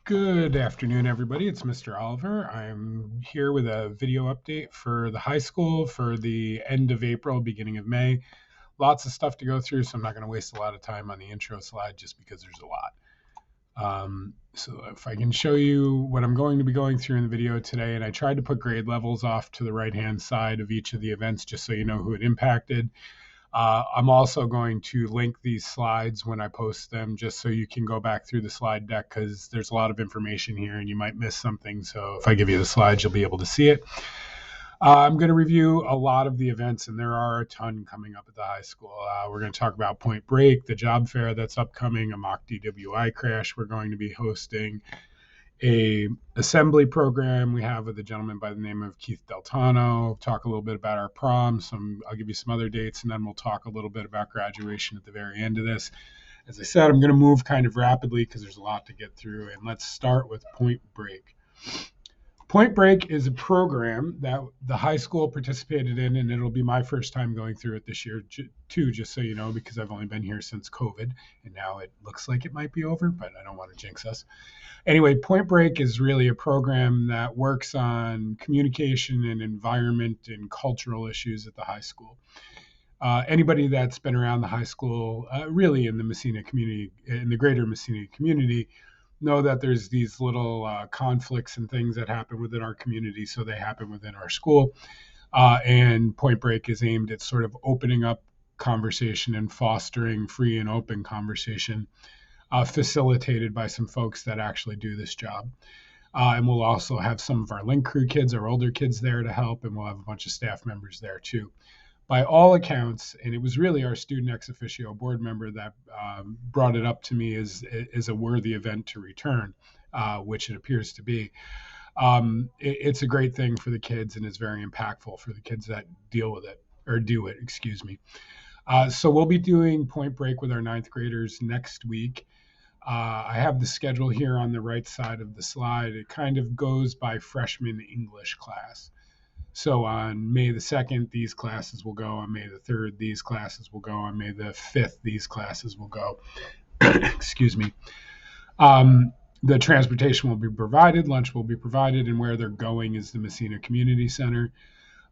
Good afternoon, everybody. It's Mr. Oliver. I'm here with a video update for the high school for the end of April, beginning of May. Lots of stuff to go through, so I'm not going to waste a lot of time on the intro slide just because there's a lot. So if I can show you what I'm going to be going through in the video today, and I tried to put grade levels off to the right-hand side of each of the events just so you know who it impacted. I'm also going to link these slides when I post them just so you can go back through the slide deck because there's a lot of information here and you might miss something. So if I give you the slides, you'll be able to see it. I'm going to review a lot of the events, and there are a ton coming up at the high school. We're going to talk about Point Break, the job fair that's upcoming, a mock DWI crash we're going to be hosting, a assembly program we have with a gentleman by the name of Keith Deltano. Talk a little bit about our prom. I'll give you some other dates, and then we'll talk a little bit about graduation at the very end of this. As I said, I'm going to move kind of rapidly because there's a lot to get through, and let's start with Point Break. Point Break is a program that the high school participated in, and it'll be my first time going through it this year too, just so you know, because I've only been here since COVID, and now it looks like it might be over, but I don't want to jinx us. Anyway, Point Break is really a program that works on communication and environment and cultural issues at the high school. Anybody that's been around the high school, really in the Messina community, in the greater Messina community, know that there's these little conflicts and things that happen within our community, so they happen within our school. And Point Break is aimed at sort of opening up conversation and fostering free and open conversation, facilitated by some folks that actually do this job. And we'll also have some of our link crew kids, our older kids there to help, and we'll have a bunch of staff members there too. By all accounts, and it was really our student ex officio board member that brought it up to me as a worthy event to return, which it appears to be. It's a great thing for the kids, and it's very impactful for the kids that deal with it, or do it, excuse me. So we'll be doing Point Break with our ninth graders next week. I have the schedule here on the right side of the slide. It kind of goes by freshman English class. So on May the 2nd, these classes will go. On May the 3rd, these classes will go. On May the 5th, these classes will go. Excuse me. The transportation will be provided. Lunch will be provided. And where they're going is the Messina Community Center.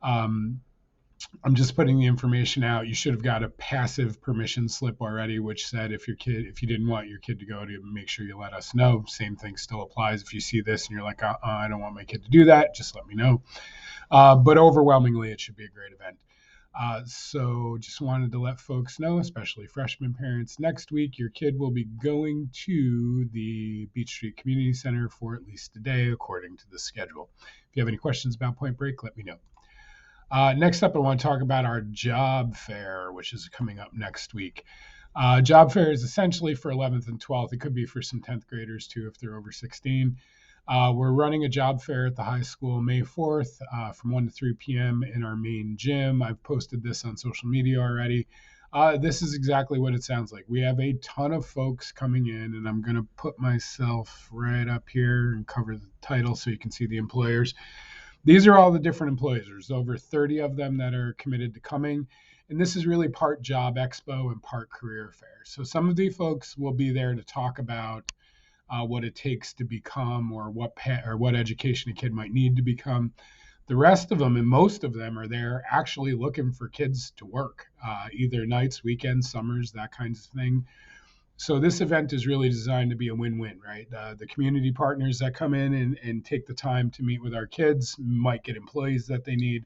I'm just putting the information out. You should have got a passive permission slip already, which said if you didn't want your kid to go, to make sure you let us know. Same thing still applies. If you see this and you're like, I don't want my kid to do that, just let me know. But overwhelmingly, it should be a great event. So just wanted to let folks know, especially freshman parents, next week your kid will be going to the Beach Street Community Center for at least a day, according to the schedule. If you have any questions about Point Break, let me know. Next up, I want to talk about our job fair, which is coming up next week. Job fair is essentially for 11th and 12th. It could be for some 10th graders too if they're over 16. We're running a job fair at the high school May 4th from 1 to 3 p.m. in our main gym. I've posted this on social media already. This is exactly what it sounds like. We have a ton of folks coming in, and I'm going to put myself right up here and cover the title so you can see the employers. These are all the different employers. There's over 30 of them that are committed to coming. And this is really part job expo and part career fair. So some of the folks will be there to talk about what it takes to become, or what education a kid might need to become. The rest of them, and most of them, are there actually looking for kids to work, either nights, weekends, summers, that kind of thing. So this event is really designed to be a win-win, right? The community partners that come in and take the time to meet with our kids might get employees that they need,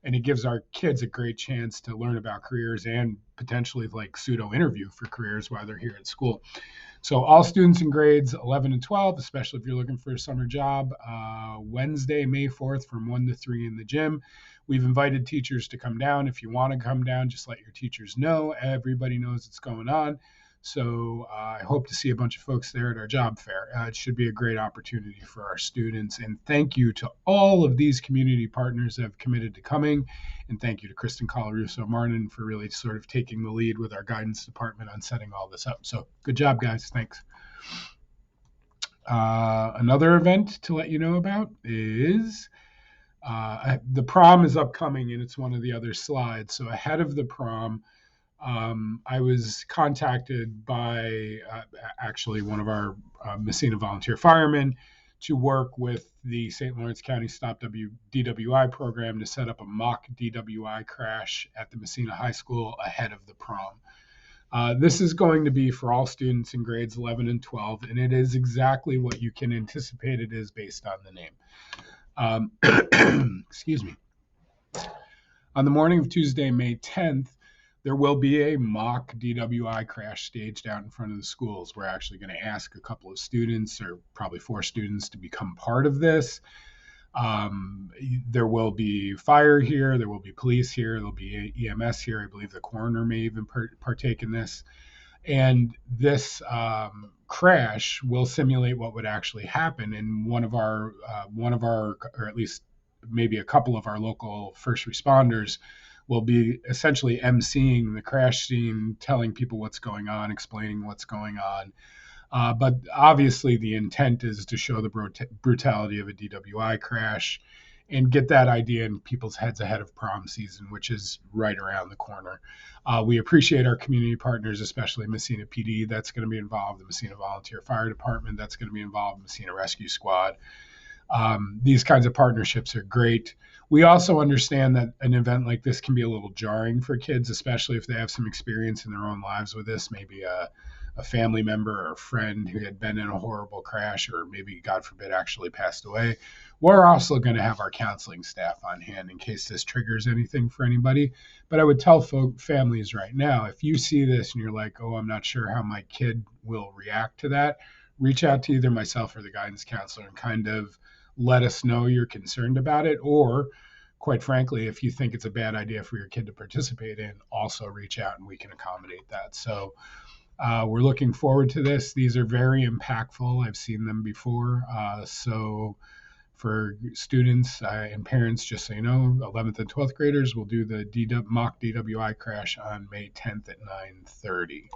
and it gives our kids a great chance to learn about careers and potentially like pseudo interview for careers while they're here at school. So all students in grades 11 and 12, especially if you're looking for a summer job, Wednesday, May 4th from 1 to 3 in the gym. We've invited teachers to come down. If you want to come down, just let your teachers know. Everybody knows what's going on. So I hope to see a bunch of folks there at our job fair. It should be a great opportunity for our students. And thank you to all of these community partners that have committed to coming. And thank you to Kristen Colarusso Martin for really sort of taking the lead with our guidance department on setting all this up. So good job, guys. Thanks. Another event to let you know about is the prom is upcoming, and it's one of the other slides. So ahead of the prom, I was contacted by actually one of our Messina volunteer firemen to work with the St. Lawrence County Stop DWI program to set up a mock DWI crash at the Messina High School ahead of the prom. This is going to be for all students in grades 11 and 12, and it is exactly what you can anticipate it is based on the name. Excuse me. On the morning of Tuesday, May 10th, there will be a mock DWI crash staged out in front of the schools. We're actually going to ask a couple of students, or probably 4 students, to become part of this. There will be fire here. There will be police here. There'll be EMS here. I believe the coroner may even partake in this. And this crash will simulate what would actually happen. And one of our, or at least maybe a couple of our local first responders will be essentially emceeing the crash scene, telling people what's going on, explaining what's going on. But obviously the intent is to show the brutality of a DWI crash and get that idea in people's heads ahead of prom season, which is right around the corner. We appreciate our community partners, especially Messina PD that's going to be involved, the Messina Volunteer Fire Department that's going to be involved, Messina Rescue Squad. These kinds of partnerships are great. We also understand that an event like this can be a little jarring for kids, especially if they have some experience in their own lives with this, maybe a family member or a friend who had been in a horrible crash or maybe, God forbid, actually passed away. We're also going to have our counseling staff on hand in case this triggers anything for anybody. But I would tell families right now, if you see this and you're like, oh, I'm not sure how my kid will react to that, reach out to either myself or the guidance counselor and kind of let us know you're concerned about it. Or quite frankly, if you think it's a bad idea for your kid to participate in, also reach out and we can accommodate that. So we're looking forward to this. These are very impactful. I've seen them before. So for students and parents, just so you know, 11th and 12th graders will do the mock DWI crash on May 10th at 9:30.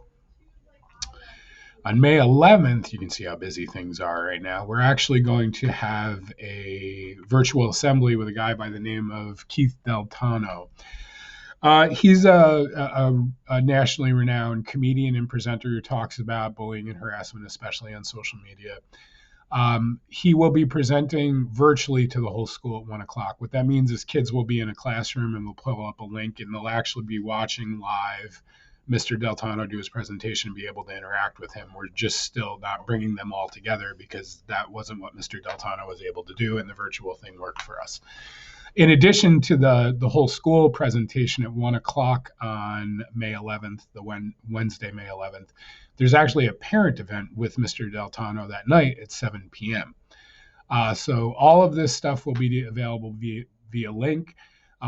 On May 11th, you can see how busy things are right now. We're actually going to have a virtual assembly with a guy by the name of Keith Deltano. He's a nationally renowned comedian and presenter who talks about bullying and harassment, especially on social media. He will be presenting virtually to the whole school at 1 o'clock. What that means is kids will be in a classroom and we'll pull up a link and they'll actually be watching live Mr. Deltano do his presentation and be able to interact with him. We're just still not bringing them all together because that wasn't what Mr. Deltano was able to do, and the virtual thing worked for us. In addition to the whole school presentation at 1 o'clock on May 11th, Wednesday, May 11th, there's actually a parent event with Mr. Deltano that night at 7 p.m. So all of this stuff will be available via link.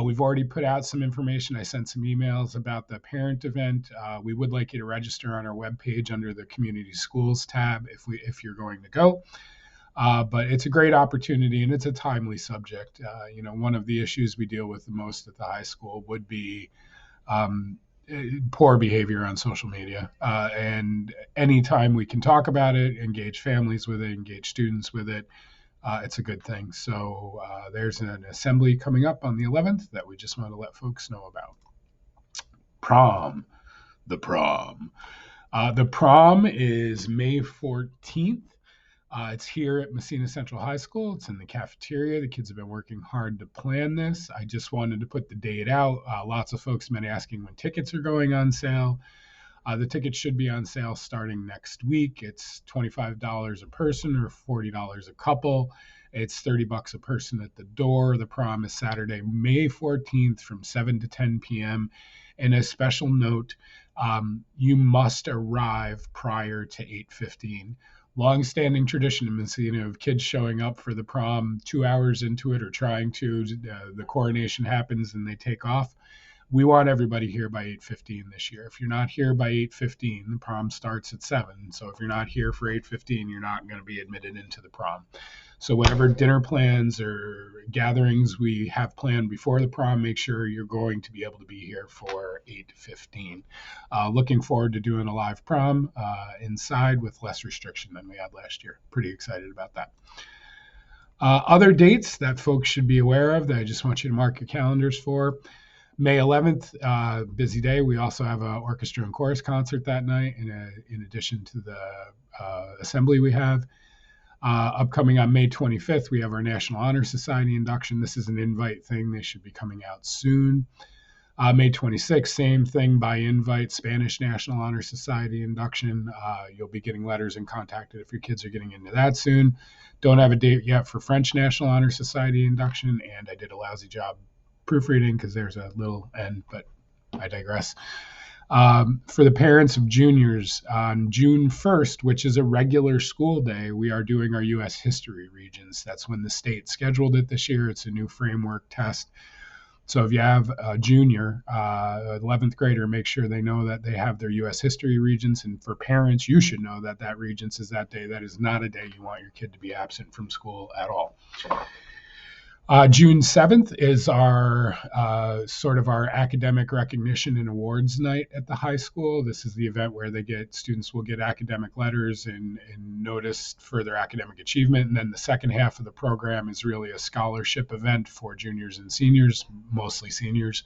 We've already put out some information. I sent some emails about the parent event. We would like you to register on our webpage under the Community Schools tab if you're going to go. But it's a great opportunity and it's a timely subject. One of the issues we deal with the most at the high school would be poor behavior on social media. And anytime we can talk about it, engage families with it, engage students with it, it's a good thing. So there's an assembly coming up on the 11th that we just want to let folks know about. Prom. The prom. The prom is May 14th. It's here at Messina Central High School. It's in the cafeteria. The kids have been working hard to plan this. I just wanted to put the date out. Lots of folks have been asking when tickets are going on sale. The tickets should be on sale starting next week. It's $25 a person or $40 a couple. It's $30 a person at the door. The prom is Saturday, May 14th from 7 to 10 p.m. And a special note, you must arrive prior to 8:15. Long-standing tradition in Messina of kids showing up for the prom 2 hours into it or trying to. The coronation happens and they take off. We want everybody here by 8:15 this year. If you're not here by 8:15, the prom starts at 7. So if you're not here for 8:15, you're not going to be admitted into the prom. So whatever dinner plans or gatherings we have planned before the prom, make sure you're going to be able to be here for 8:15. Looking forward to doing a live prom inside with less restriction than we had last year. Pretty excited about that. Other dates that folks should be aware of that I just want you to mark your calendars for. May 11th, busy day. We also have an orchestra and chorus concert that night, in addition to the assembly we have. Upcoming on May 25th, we have our National Honor Society induction. This is an invite thing. They should be coming out soon. May 26th, same thing by invite, Spanish National Honor Society induction. You'll be getting letters and contacted if your kids are getting into that soon. Don't have a date yet for French National Honor Society induction, and I did a lousy job proofreading because there's a little N, but I digress. For the parents of juniors, on June 1st, which is a regular school day, we are doing our U.S. history regions. That's when the state scheduled it this year. It's a new framework test. So if you have a junior, 11th grader, make sure they know that they have their U.S. history regents. And for parents, you should know that that regents is that day. That is not a day you want your kid to be absent from school at all. June 7th is our sort of our academic recognition and awards night at the high school. This is the event where students will get academic letters and noticed for their academic achievement. And then the second half of the program is really a scholarship event for juniors and seniors, mostly seniors.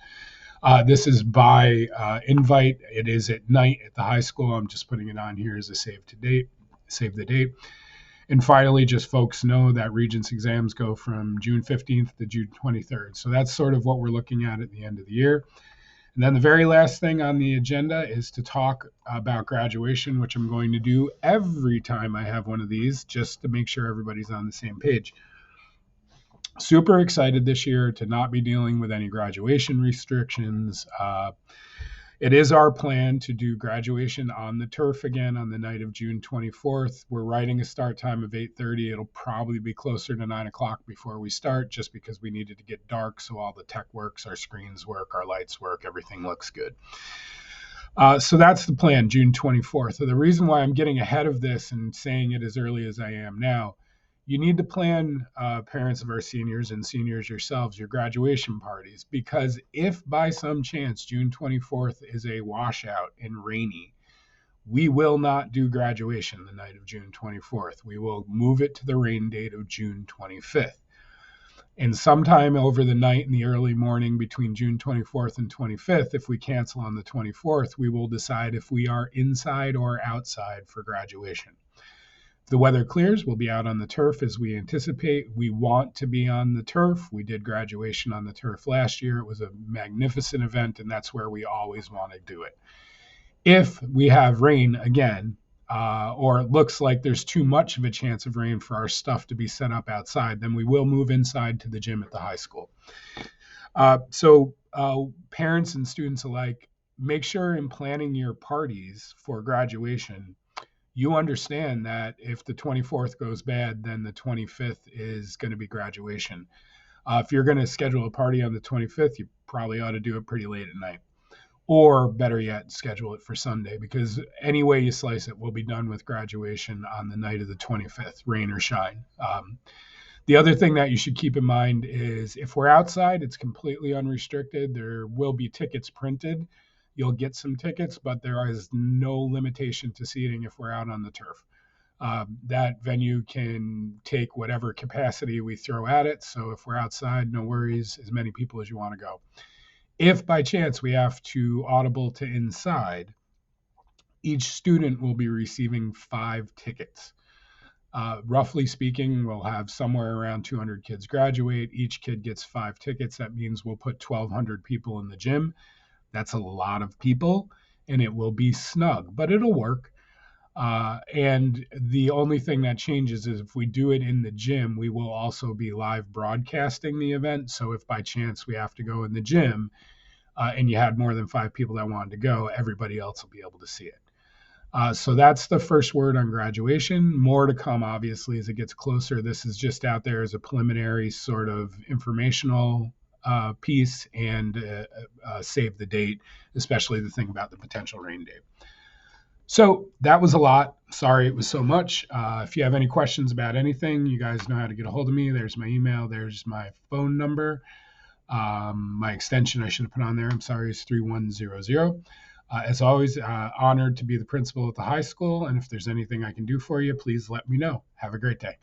This is by invite. It is at night at the high school. I'm just putting it on here as a save the date. And finally, just folks know that Regents exams go from June 15th to June 23rd. So that's sort of what we're looking at the end of the year. And then the very last thing on the agenda is to talk about graduation, which I'm going to do every time I have one of these, just to make sure everybody's on the same page. Super excited this year to not be dealing with any graduation restrictions. It is our plan to do graduation on the turf again on the night of June 24th. We're writing a start time of 8:30. It'll probably be closer to 9 o'clock before we start, just because we needed to get dark so all the tech works, our screens work, our lights work, everything looks good. So that's the plan, June 24th. So the reason why I'm getting ahead of this and saying it as early as I am now, you need to plan, parents of our seniors and seniors yourselves, your graduation parties, because if by some chance June 24th is a washout and rainy, we will not do graduation the night of June 24th. We will move it to the rain date of June 25th. And sometime over the night and the early morning between June 24th and 25th, if we cancel on the 24th, we will decide if we are inside or outside for graduation. If the weather clears, we'll be out on the turf as we anticipate. We want to be on the turf. We did graduation on the turf last year. It was a magnificent event, and that's where we always want to do it. If we have rain again, or it looks like there's too much of a chance of rain for our stuff to be set up outside, then we will move inside to the gym at the high school. So parents and students alike, make sure in planning your parties for graduation, you understand that if the 24th goes bad, then the 25th is going to be graduation. If you're going to schedule a party on the 25th, you probably ought to do it pretty late at night. Or better yet, schedule it for Sunday, because any way you slice it, we'll be done with graduation on the night of the 25th, rain or shine. The other thing that you should keep in mind is if we're outside, it's completely unrestricted. There will be tickets printed. You'll get some tickets, but there is no limitation to seating if we're out on the turf. That venue can take whatever capacity we throw at it. So if we're outside, no worries, as many people as you want to go. If by chance we have to audible to inside, each student will be receiving 5 tickets. Roughly speaking, we'll have somewhere around 200 kids graduate. Each kid gets 5 tickets. That means we'll put 1,200 people in the gym. That's a lot of people, and it will be snug, but it'll work. And the only thing that changes is if we do it in the gym, we will also be live broadcasting the event. So if by chance we have to go in the gym and you had more than 5 people that wanted to go, everybody else will be able to see it. So that's the first word on graduation. More to come, obviously, as it gets closer. This is just out there as a preliminary sort of informational piece and save the date, especially the thing about the potential rain date. So that was a lot. Sorry it was so much. If you have any questions about anything, you guys know how to get a hold of me. There's my email. There's my phone number. My extension I should have put on there, I'm sorry, is 3100. As always, honored to be the principal at the high school. And if there's anything I can do for you, please let me know. Have a great day.